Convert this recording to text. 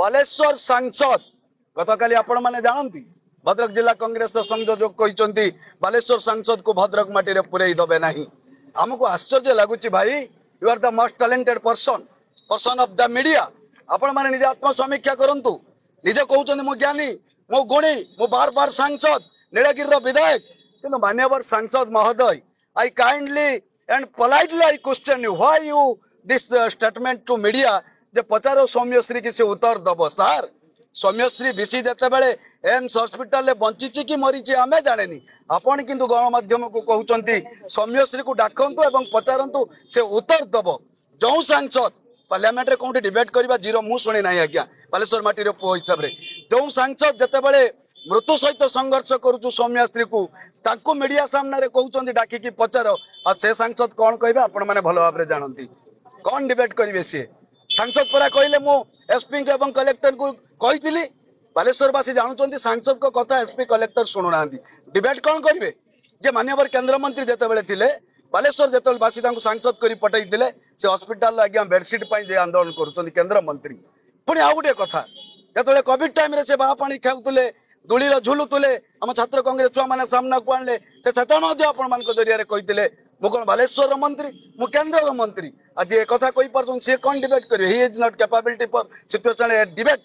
बालेश्वर सांसद गतकाली आपण माने जानती भद्रक जिला कांग्रेस संयोजक कहते बालेश्वर सांसद को भद्रक माटी रे पुरई दबे नहीं। आमको आश्चर्य लगुच भाई you are the most talented person of the media. आपण माने निज आत्मसमीक्षा करंतु। निजे कहउछन मो ज्ञानी मो गुणी मो बार बार सांसद नीलगिरी विधायक किंतु मान्यवर सांसद महोदय I kindly and politely I question you why you this statement to media जे पचारो सौम्यश्री की से उत्तर दब सार। सौम्यश्री विशी जेते बेले एम्स हॉस्पिटल ले बंची कि मरी आमे जाने आपण किंतु गणमाध्यम को कहउचंती सौम्यश्री को डाकंतु एवं पचारंतु से उत्तर दब। जो सांसद पार्लियामेंट रे कोठी डिबेट करबा जीरो मु सुनी नाही आज्ञा बालेश्वर माटी रो पो हिसाब रे जो सांसद जेते बेले मृत्यु सहित संघर्ष करूछु सौम्यश्री को तांको मीडिया सामने रे कहउचंती डाकी कि पचारो आ से सांसद कोन कहबे आपण माने भलो भाबरे जानंती कोन डिबेट करिवे से सांसद परा कहले मो एसपी एवं कलेक्टर को कही बालेश्वरवासी जानते सांसद को कथा एसपी कलेक्टर शुणुना डिबेट कौन करेंगे जे माननीय केंद्र मंत्री जिते थे बालेश्वर जो बासी सांसद कर पठे से हस्पिटाल आज्ञा बेडसीट जे आंदोलन कर केंद्र मंत्री पुणी आउ गोटे कथा जो कोविड टाइम से बापाणी खेलुले दूलीर झुलुले आम छात्र कांग्रेस छुआ मैंने सामना को आणले से आपण जरिया कही मु कौन बालेश्वर मंत्री मु केंद्र मंत्री आज एक कथा कही पार्थ सी कौन डिबेट करेंगे he is not capability for situation debate.